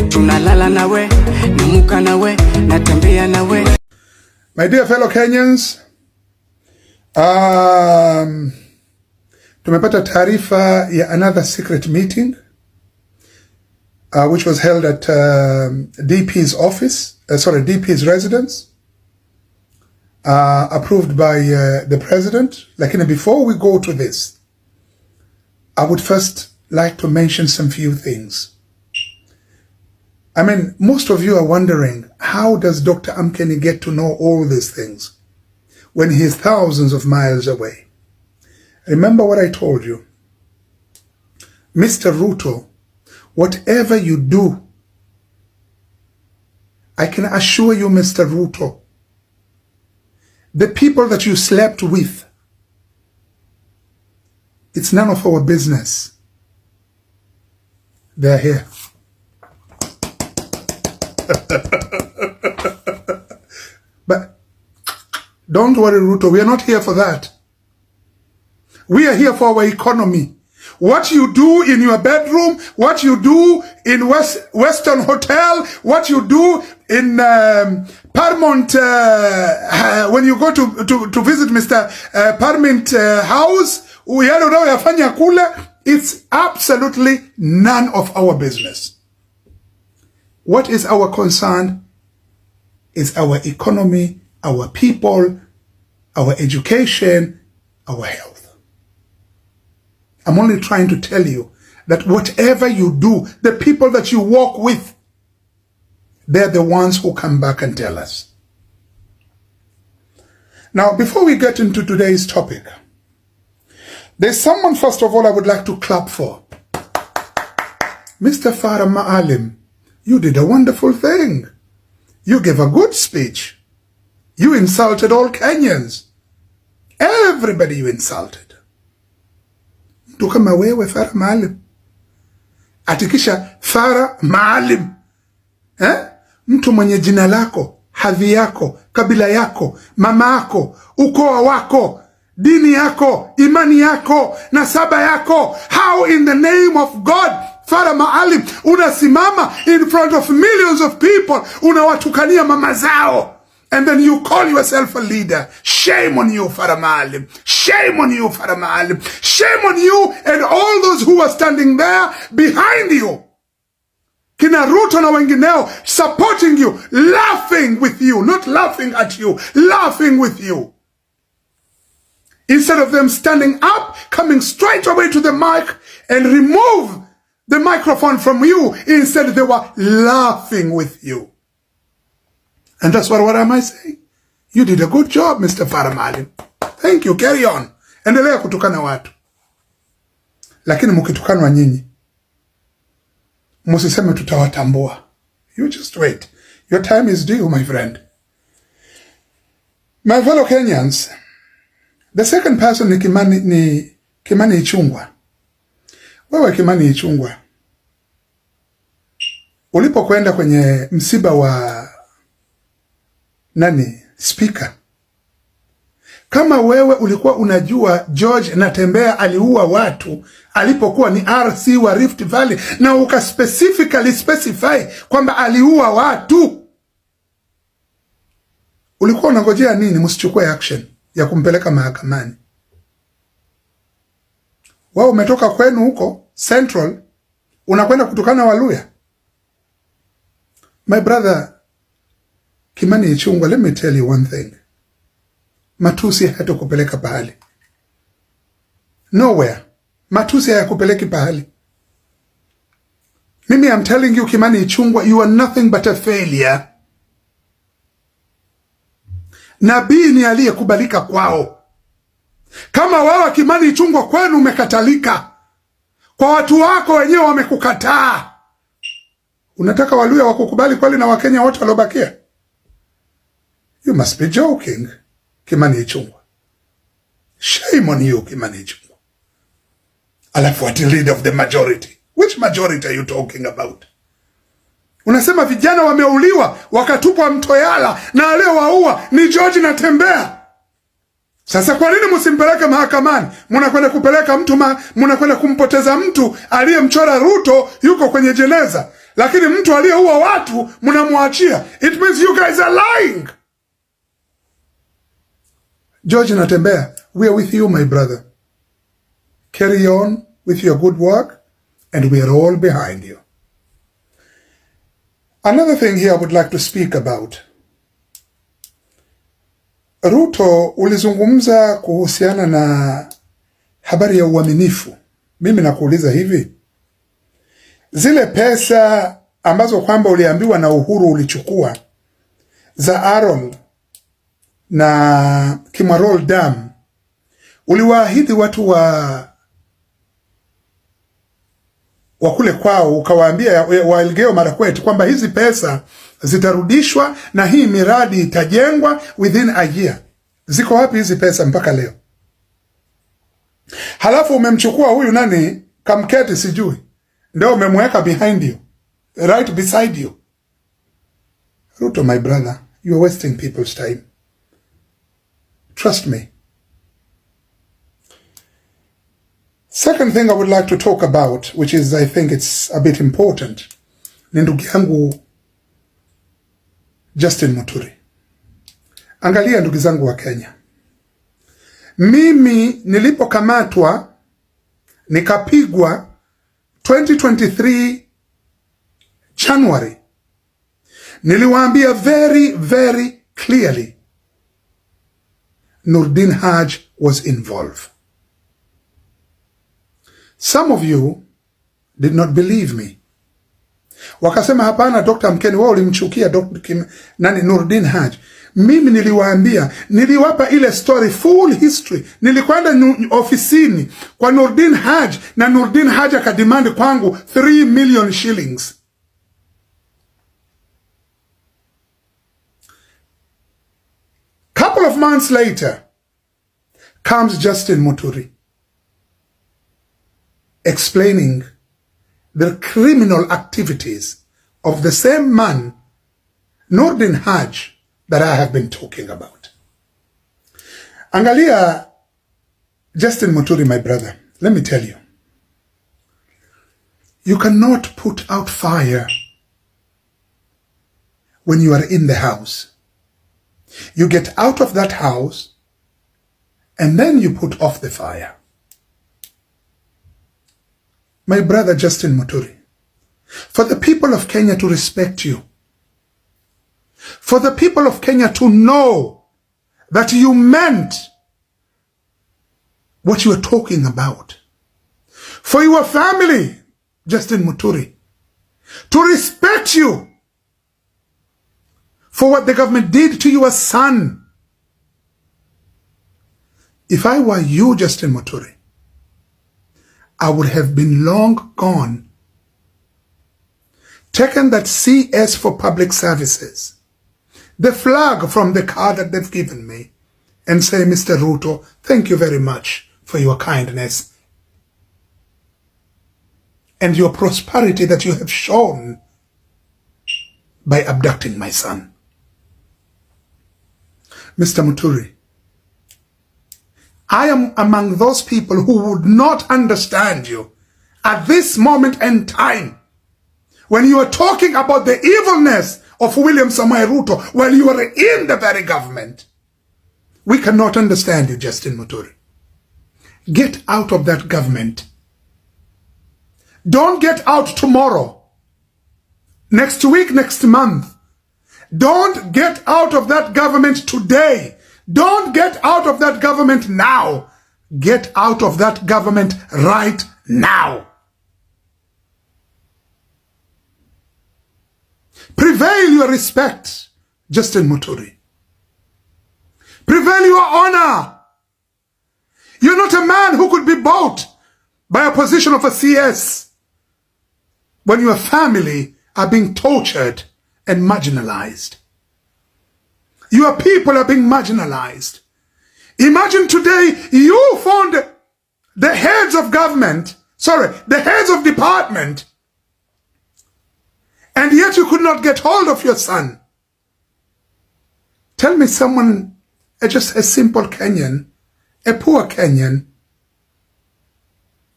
tunalala nawe, namuka nawe, natembea nawe. My dear fellow Kenyans, tumepata taarifa ya another secret meeting which was held at DP's office, DP's residence, approved by the president. Lakini before we go to this, I would first like to mention some few things. I mean, most of you are wondering, how does Dr. Amkeni get to know all these things when he is thousands of miles away? Remember what I told you. Mr. Ruto, whatever you do, I can assure you, Mr. Ruto, the people that you slept with, it's none of our business. They're here. But don't worry, Ruto, we are not here for that. We are here for our economy. What you do in your bedroom, what you do in Western Hotel, what you do in Paramount, when you go to visit Mr. Paramount house, it's absolutely none of our business. What is our concern is our economy, our people, our education, our health. I'm only trying to tell you that whatever you do, the people that you walk with, they're the ones who come back and tell us. Now, before we get into today's topic, there's someone, first of all, I would like to clap for. Mr. Farah Maalim, you did a wonderful thing. You gave a good speech. You insulted all Kenyans. Everybody you insulted. Mtu kama wewe Farah Maalim. Atikisha Farah Maalim. Mtu mwenye jina lako, hadhi yako, kabila yako, mama yako, ukoo wako, dini yako, imani yako, nasaba yako. How in the name of God, Farah Maalim, unasimama in front of millions of people, unawatukania mama zao, and then you call yourself a leader? Shame on you, Farah Maalim. Shame on you, Farah Maalim. Shame on you and all those who are standing there behind you. Kina Ruto na wengineo supporting you, laughing with you, not laughing at you, laughing with you. Instead of them standing up, coming straight away to the mic and remove the microphone from you, instead they were laughing with you. And that's what am I saying? You did a good job, Mr. Farah Maalim. Thank you, carry on. Endelea kutukana watu. Lakini mukitukanwa nyinyi, musiseme tutawatambua. You just wait. Your time is due, my friend. My fellow Kenyans, the second person ni Kimani Ichung'wah. Wewe Kimani Ichung'wah, ulipokwenda kwenye msiba wa speaker, kama wewe ulikuwa unajua George Natembeya aliua watu alipokuwa ni RC wa Rift Valley, na uka specify kwamba aliua watu, ulikuwa unangojea nini msichukue action ya kumpeleka mahakamani? Wao umetoka kwenu huko Central, unakwenda kutukana Waluya. My brother Kimani Ichung'wah, let me tell you one thing. Matusi hatakupeleka pahali. Nowhere. Matusi hayakupeleki pahali. Mimi, I'm telling you, Kimani Ichung'wah, you are nothing but a failure. Nabii ni aliyekubalika kwao. Kama wewe Kimani Ichung'wah kwenu umekatalika, kwa watu wako wenyewe wamekukataa, unataka Waluya wakukubali kweli na Wakenya wote waliobakia? You must be joking, Kimani Ichung'wah. Shame on you, Kimani Ichung'wah. Alafu ati leader of the majority. Which majority are you talking about? Unasema vijana wameuliwa wakatupwa mto Yala, na aliyewaua ni George Natembeya. Sasa kwa nini msimpeleke mahakamani? Mnakwenda kupeleka mtu, mnakwenda kumpoteza mtu aliyemchora Ruto yuko kwenye jeneza. lakini mtu aliyeua watu mnamwachia. It means you guys are lying. George Natembea, we are with you, my brother. Carry on with your good work, and we are all behind you. Another thing here I would like to speak about. Ruto, ulizungumza kuhusiana na habari ya uaminifu. Mimi nakuuliza hivi, zile pesa ambazo kwamba uliambiwa na Uhuru ulichukua za Aaron na Kimarol Dam, uliwaahidi watu wa kule kwao, ukawaambia wa Elgeyo Marakwet kwamba hizi pesa zitarudishwa na hii miradi itajengwa within a year. Ziko wapi hizi pesa mpaka leo? Halafu umemchukua huyu nani Kamketi sijui, ndio umemweka behind you, right beside you. Ruto, my brother, you are wasting people's time. Trust me. Second thing I would like to talk about, which is I think it's a bit important, ni ndugu yangu Justin Muturi. Angalia ndugu zangu wa Kenya. Mimi nilipokamatwa nikapigwa 2023 January, niliwaambia very, very clearly Nordin Haji was involved. Some of you did not believe me. Wakasema hapana, Dr. Mkeni, wao ulimchukia Nordin Haji. Mimi niliwaambia, niliwapa ile story, full history. Nilikwenda ofisini kwa Nordin Haji na Nordin Haji akademand kwangu 3 million shillings. Couple of months later comes Justin Muturi explaining the criminal activities of the same man, Nordin Haji, that I have been talking about. Angalia, Justin Muturi, my brother, let me tell you, you cannot put out fire when you are in the house. You get out of that house and then you put off the fire. My brother Justin Muturi, for the people of Kenya to respect you, for the people of Kenya to know that you meant what you were talking about, for your family, Justin Muturi, to respect you for what the government did to your son. If I were you, Justin Muturi, I would have been long gone, taken that CS for public services, the flag from the car that they've given me, and say, Mr. Ruto, thank you very much for your kindness and your prosperity that you have shown by abducting my son. Mr. Muturi, I am among those people who would not understand you at this moment in time when you are talking about the evilness of William Samoei Ruto while you are in the very government. We cannot understand you, Justin Muturi. Get out of that government. Don't get out tomorrow, next week, next month. Don't get out of that government today. Don't get out of that government now. Get out of that government right now. Prevail your respect, Justin Muturi. Prevail your honor. You're not a man who could be bought by a position of a CS when your family are being tortured and marginalized. Your people are being marginalized. Imagine today you found the heads of government, the heads of department, and yet you could not get hold of your son. Tell me someone, just a simple Kenyan, a poor Kenyan,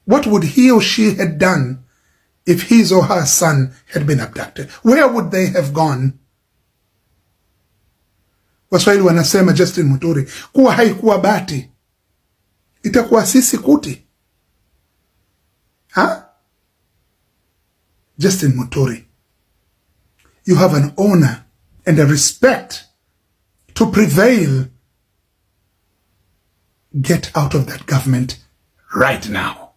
what would he or she had done if his or her son had been abducted? Where would they have gone? Waswahili wanasema, Justin Muturi, kuwa haikuwa bati, itakuwa sisi kuti. Huh? Justin Muturi, you have an honor and a respect to prevail. Get out of that government right now.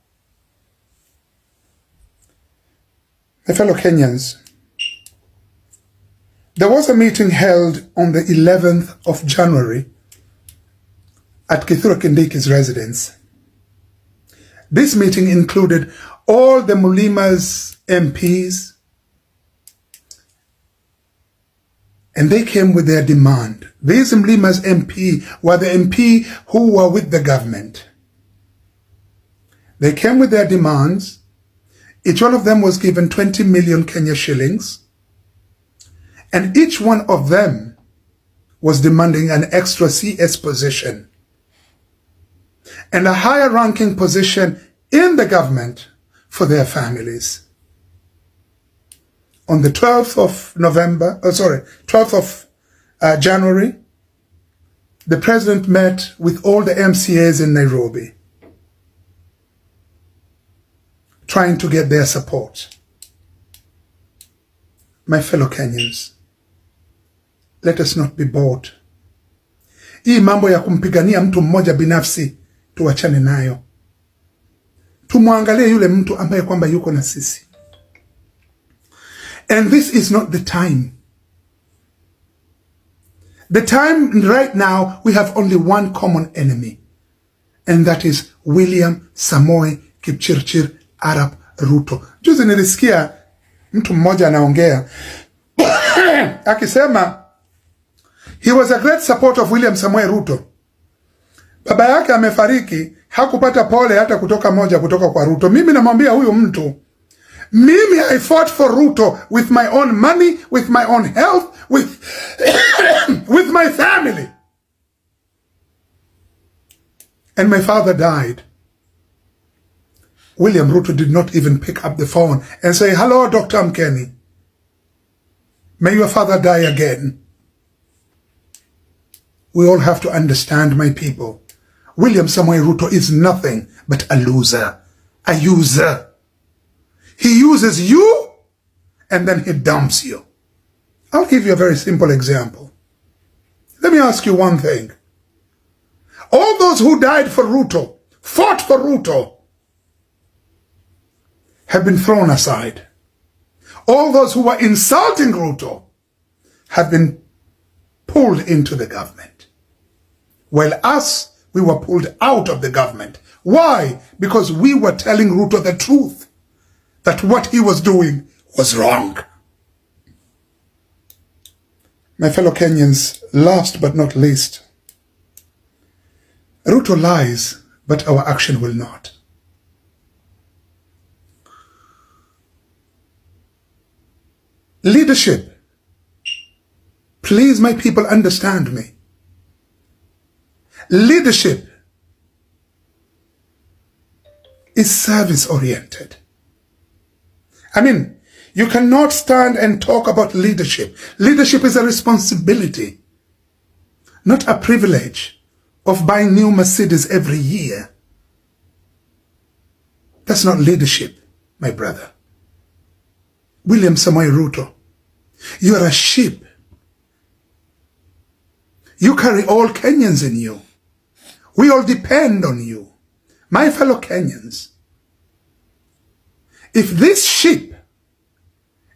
My fellow Kenyans, there was a meeting held on the 11th of January at Kithure Kindiki's residence. This meeting included all the Mulima's MPs, and they came with their demand. These Mlima's MP were the MP who were with the government. They came with their demands. Each one of them was given 20 million Kenya shillings. And each one of them was demanding an extra CS position and a higher ranking position in the government for their families. On the 12th of January, the president met with all the MCAs in Nairobi, trying to get their support. My fellow Kenyans, let us not be bored. Hii mambo ya kumpigania mtu mmoja binafsi tuachane nayo. Tumwangalie yule mtu ambaye kwamba yuko na sisi. And this is not the time. The time right now, we have only one common enemy, and that is William Samoei Kipchirchir Arap Ruto. Juzi nilisikia mtu mmoja anaongea akisema he was a great supporter of William Samoei Ruto. Baba yake amefariki, hakupata pole hata kutoka kwa Ruto. Mimi namwambia huyu mtu, mimi I fought for Ruto with my own money, with my own health, with my family. And my father died. William Ruto did not even pick up the phone and say, hello, Dr. Mkeni. May your father die again. We all have to understand, my people. William Samoei Ruto is nothing but a loser, a user. He uses you and then he dumps you. I'll give you a very simple example. Let me ask you one thing. All those who died for Ruto, fought for Ruto, have been thrown aside. All those who were insulting Ruto have been pulled into the government. While us, we were pulled out of the government. Why? Because we were telling Ruto the truth, that what he was doing was wrong. My fellow Kenyans, last but not least, Ruto lies, but our action will not. Leadership. Please, my people, understand me. Leadership is service-oriented. I mean, you cannot stand and talk about leadership. Leadership is a responsibility, not a privilege of buying new Mercedes every year. That's not leadership, my brother. William Samoei Ruto, you are a sheep. You carry all Kenyans in you. We all depend on you. My fellow Kenyans, if this sheep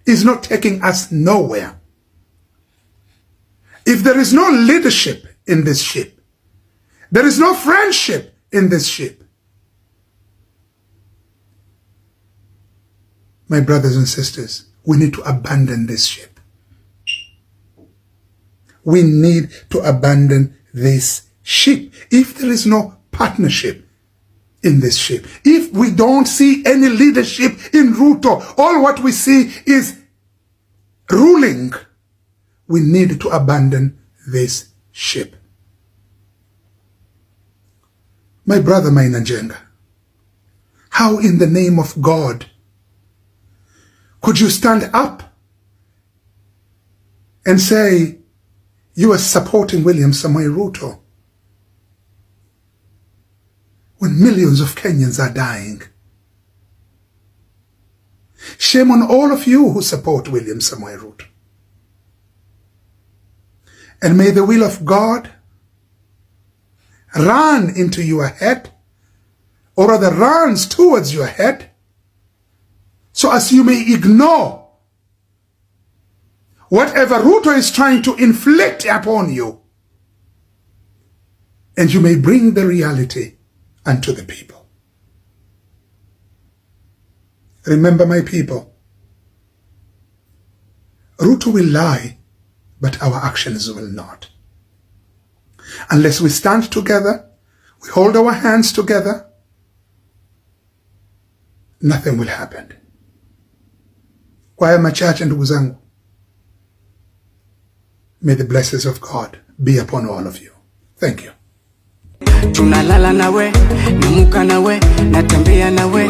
is not taking us nowhere, if there is no leadership in this ship, there is no friendship in this ship, my brothers and sisters, we need to abandon this ship. We need to abandon this ship. If there is no partnership in this ship, if we don't see any leadership in Ruto, all what we see is ruling, we need to abandon this ship. My brother Mainanjenga, how in the name of God Could you stand up and say you are supporting William Samoei Ruto when millions of Kenyans are dying? Shame on all of you who support William Samoei Ruto. And may the will of God run into your head, or rather runs towards your head, so as you may ignore whatever Ruto is trying to inflict upon you, and you may bring the reality unto the people. Remember, my people, Ruto will lie, but our actions will not. Unless we stand together, we hold our hands together, nothing will happen. Kwa haya machache, ndugu zangu, may the blessings of God be upon all of you. Thank you. Tunalala nawe, namuka nawe, natembea nawe.